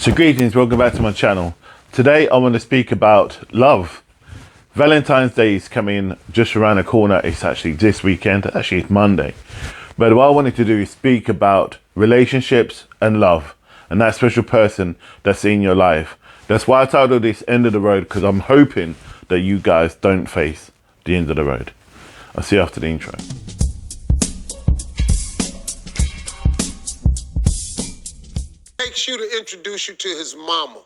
So greetings, welcome back to my channel. Today I want to speak about love. Valentine's Day is coming just around the corner. It's actually this weekend, actually it's Monday. But what I wanted to do is speak about relationships and love and that special person that's in your life. That's why I titled this End of the Road, because I'm hoping that you guys don't face the end of the road. I'll see you after the intro. Takes you to introduce you to his mama.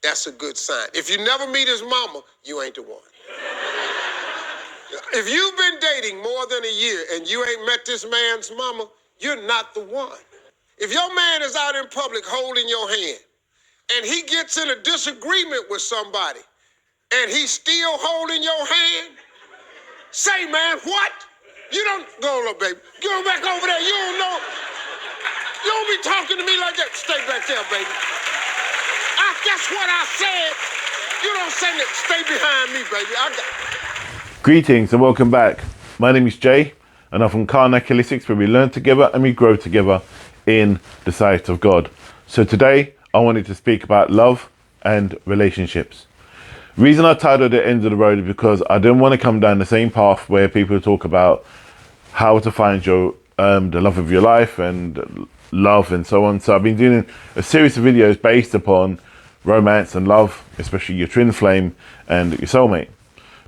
That's a good sign. If you never meet his mama, you ain't the one. If you've been dating more than a year and you ain't met this man's mama, you're not the one. If your man is out in public holding your hand and he gets in a disagreement with somebody and he's still holding your hand, say, man, what? You don't go, look, baby. Go back over there. You don't know. You don't be talking to me like that. Stay back there, baby. That's what I said. You don't say that. Stay behind me, baby. Greetings and welcome back. My name is Jay and I'm from Karnak Holistics, where we learn together and we grow together in the sight of God. So today I wanted to speak about love and relationships. The reason I titled it End of the Road is because I didn't want to come down the same path where people talk about how to find your the love of your life and love and so on. So I've been doing a series of videos based upon romance and love, especially your twin flame and your soulmate.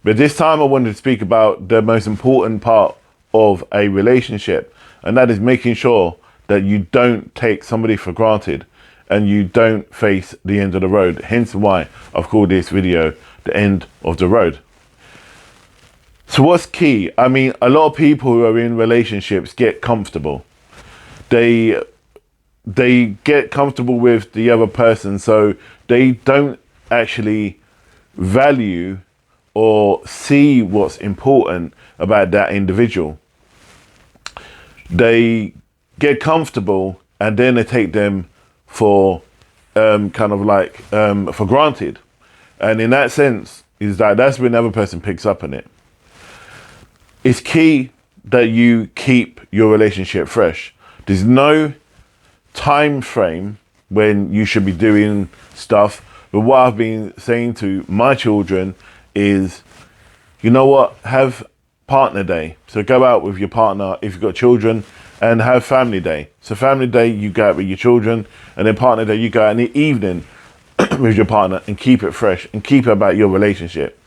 But this time I wanted to speak about the most important part of a relationship, and that is making sure that you don't take somebody for granted and you don't face the end of the road. Hence why I've called this video The End of the Road. So what's key? I mean, a lot of people who are in relationships get comfortable. They get comfortable with the other person, so they don't actually value or see what's important about that individual. They get comfortable and then they take them for for granted. And in that sense, is that that's when the other person picks up on it. It's key that you keep your relationship fresh. There's no time frame when you should be doing stuff, but what I've been saying to my children is, you know what, have partner day. So go out with your partner if you've got children, and have family day. So family day, you go out with your children, and then partner day, you go out in the evening with your partner and keep it fresh and keep it about your relationship.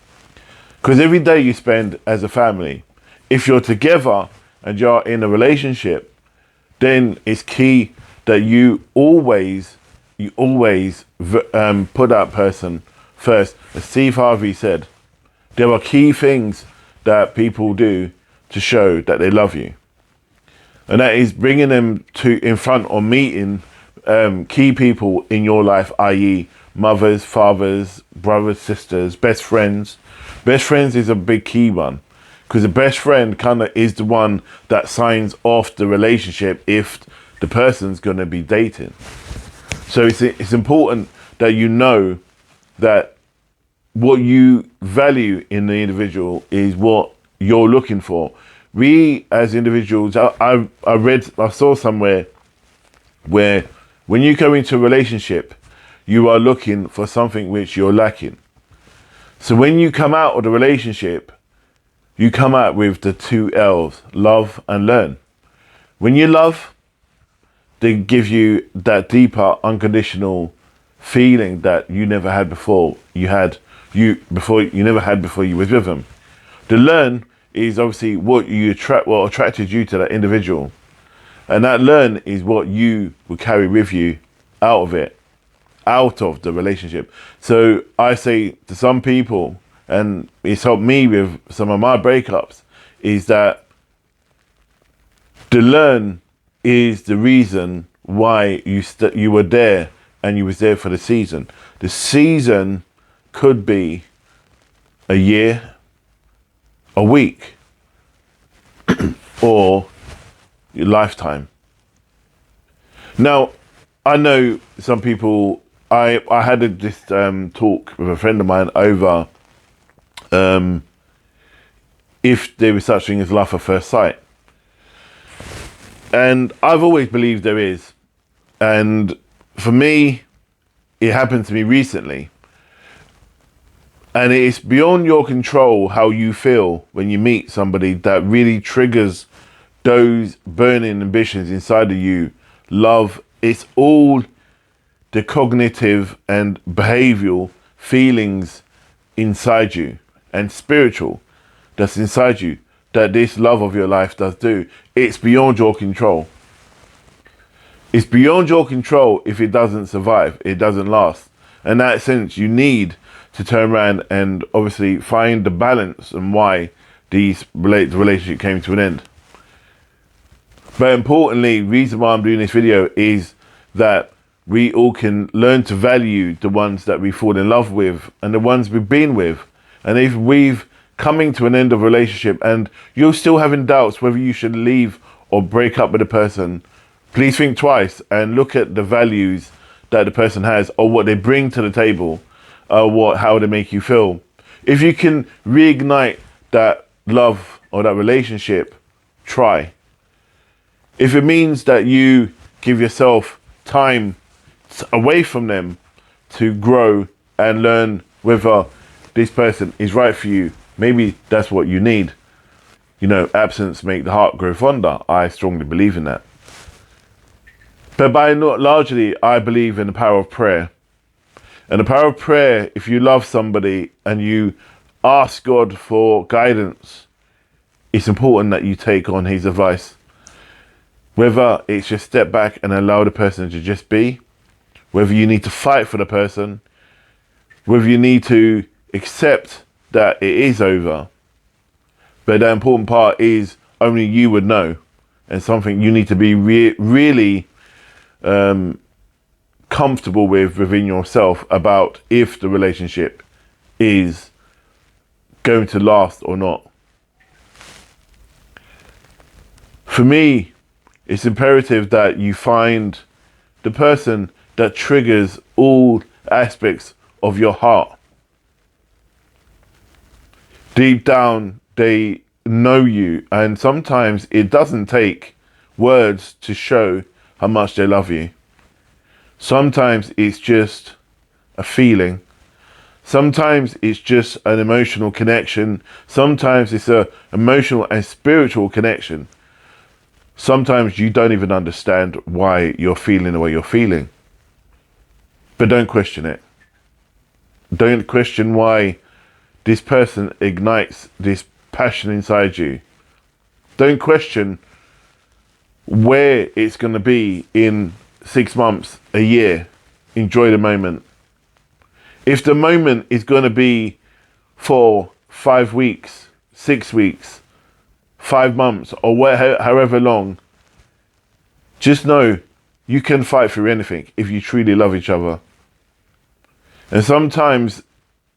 Because every day you spend as a family, if you're together and you're in a relationship, then it's key that you always put that person first. As Steve Harvey said, there are key things that people do to show that they love you. And that is bringing them in front or meeting key people in your life, i.e. mothers, fathers, brothers, sisters, best friends. Best friends is a big key one, because the best friend kind of is the one that signs off the relationship if the person's going to be dating. So it's important that you know that what you value in the individual is what you're looking for. We as individuals, I saw somewhere where when you go into a relationship, you are looking for something which you're lacking. So when you come out of the relationship, you come out with the 2 L's, love and learn. When you love, they give you that deeper, unconditional feeling that you never had before. You never had before you was with them. The learn is obviously what attracted you to that individual, and that learn is what you will carry with you out of the relationship. So I say to some people, and it's helped me with some of my breakups, is that the learn is the reason why you were there, and you was there for the season. The season could be a year, a week, or your lifetime. Now, I know some people, I had this talk with a friend of mine over if there is such thing as love at first sight. And I've always believed there is. And for me, it happened to me recently. And it's beyond your control how you feel when you meet somebody that really triggers those burning ambitions inside of you. Love, it's all the cognitive and behavioral feelings inside you and spiritual that's inside you that this love of your life does do. It's beyond your control. It's beyond your control if it doesn't survive, it doesn't last. In that sense, you need to turn around and obviously find the balance and why the relationship came to an end. But importantly, the reason why I'm doing this video is that we all can learn to value the ones that we fall in love with and the ones we've been with. And if we've coming to an end of a relationship and you're still having doubts whether you should leave or break up with a person, please think twice and look at the values that the person has or what they bring to the table, how they make you feel. If you can reignite that love or that relationship, try. If it means that you give yourself time away from them to grow and learn whether this person is right for you, maybe that's what you need. You know, absence make the heart grow fonder. I strongly believe in that. But largely, I believe in the power of prayer. And the power of prayer, if you love somebody and you ask God for guidance, it's important that you take on his advice. Whether it's just step back and allow the person to just be, whether you need to fight for the person, whether you need to accept that it is over. But the important part is only you would know, and something you need to be really comfortable with within yourself about if the relationship is going to last or not. For me, it's imperative that you find the person that triggers all aspects of your heart. Deep down, they know you, and sometimes it doesn't take words to show how much they love you. Sometimes it's just a feeling. Sometimes it's just an emotional connection. Sometimes it's an emotional and spiritual connection. Sometimes you don't even understand why you're feeling the way you're feeling. But don't question it. Don't question why this person ignites this passion inside you. Don't question where it's going to be in 6 months, a year. Enjoy the moment. If the moment is going to be for 5 weeks, 6 weeks, 5 months, or however long, just know you can fight through anything if you truly love each other. And sometimes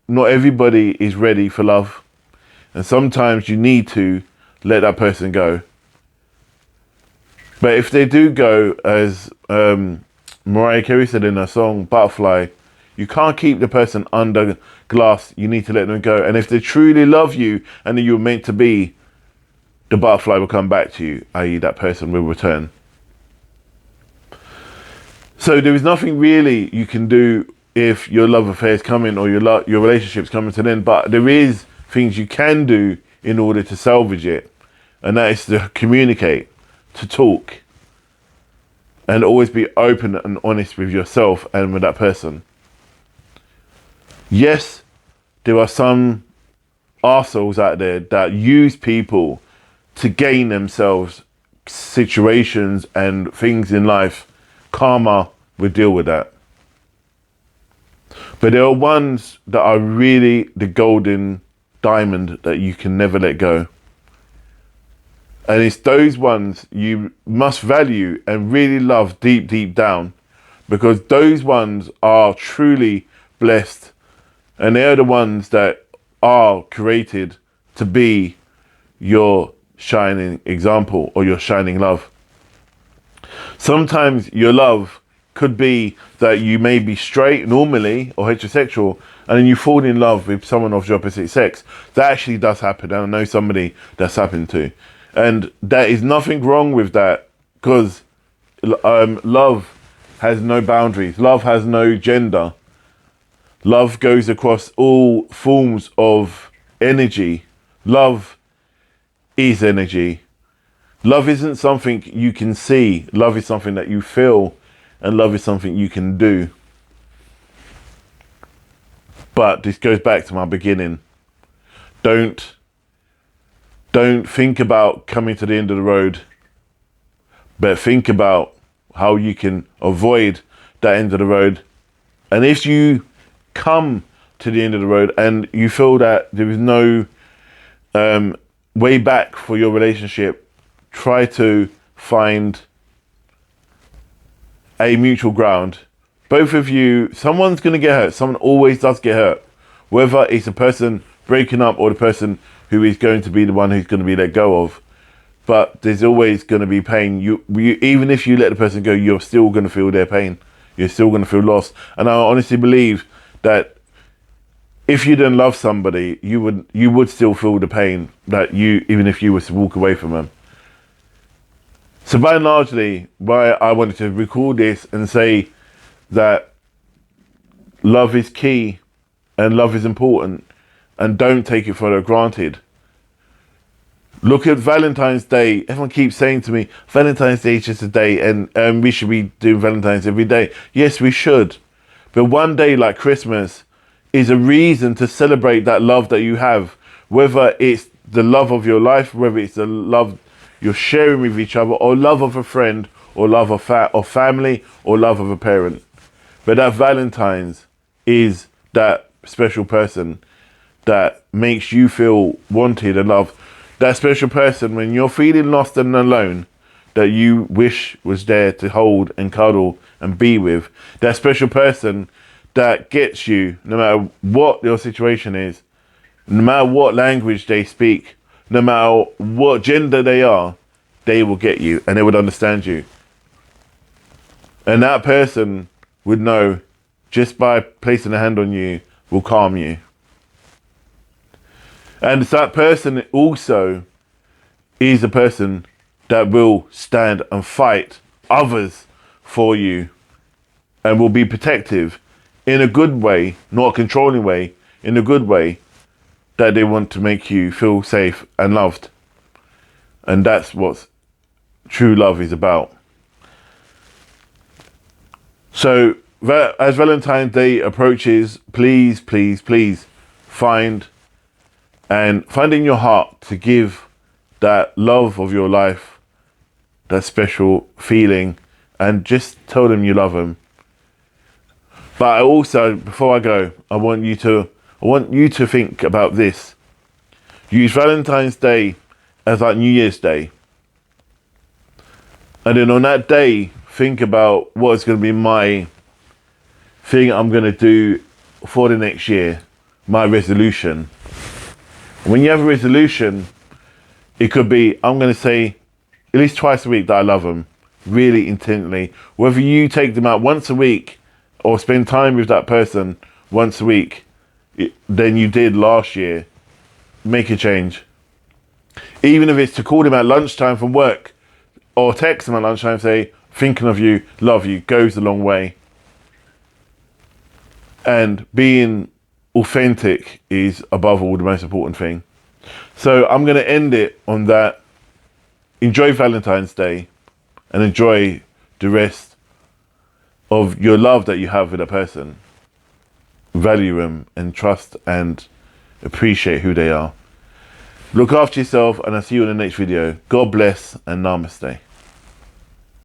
not everybody is ready for love. And sometimes you need to let that person go. But if they do go, as Mariah Carey said in her song Butterfly, you can't keep the person under glass. You need to let them go. And if they truly love you and you're meant to be, the butterfly will come back to you, i.e. that person will return. So there is nothing really you can do if your love affair is coming or your relationship's coming to an end, but there is things you can do in order to salvage it, and that is to communicate, to talk, and always be open and honest with yourself and with that person. Yes, there are some arseholes out there that use people to gain themselves situations and things in life. Karma will deal with that. But there are ones that are really the golden diamond that you can never let go. And it's those ones you must value and really love deep, deep down, because those ones are truly blessed, and they're the ones that are created to be your shining example or your shining love. Sometimes your love could be that you may be straight normally or heterosexual, and then you fall in love with someone of the opposite sex. That actually does happen, and I know somebody that's happened to. And there is nothing wrong with that, because love has no boundaries. Love has no gender. Love goes across all forms of energy. Love is energy. Love isn't something you can see. Love is something that you feel, and love is something you can do. But this goes back to my beginning. Don't think about coming to the end of the road, but think about how you can avoid that end of the road. And if you come to the end of the road and you feel that there is no way back for your relationship, try to find a mutual ground. Both of you, someone's going to get hurt. Someone always does get hurt. Whether it's the person breaking up or the person who is going to be the one who's going to be let go of. But there's always going to be pain. You even if you let the person go, you're still going to feel their pain. You're still going to feel lost. And I honestly believe that if you didn't love somebody, you would still feel the pain that even if you were to walk away from them. So by and largely, why I wanted to record this and say that love is key and love is important, and don't take it for granted. Look at Valentine's Day. Everyone keeps saying to me, Valentine's Day is just a day and we should be doing Valentine's every day. Yes, we should. But one day like Christmas is a reason to celebrate that love that you have, whether it's the love of your life, whether it's the love you're sharing with each other, or love of a friend, or love of family, or love of a parent. But that Valentine's is that special person that makes you feel wanted and loved. That special person when you're feeling lost and alone, that you wish was there to hold and cuddle and be with. That special person that gets you no matter what your situation is, no matter what language they speak, no matter what gender they are, they will get you and they would understand you. And that person would know, just by placing a hand on you, will calm you. And that person also is a person that will stand and fight others for you and will be protective in a good way, not a controlling way, in a good way, that they want to make you feel safe and loved. And that's what true love is about. So as Valentine's Day approaches, please, please, please find in your heart to give that love of your life, that special feeling, and just tell them you love them. But I also, before I go, I want you to think about this. Use Valentine's Day as like New Year's Day. And then on that day, think about what's going to be my thing I'm going to do for the next year, my resolution. When you have a resolution, it could be, I'm going to say at least twice a week that I love them, really intently. Whether you take them out once a week or spend time with that person once a week than you did last year, make a change. Even if it's to call them at lunchtime from work or text them at lunchtime, say, thinking of you, love you, goes a long way. And being authentic is above all the most important thing. So I'm going to end it on that. Enjoy Valentine's Day and enjoy the rest of your love that you have with a person. Value them and trust and appreciate who they are. Look after yourself, and I'll see you in the next video. God bless and namaste.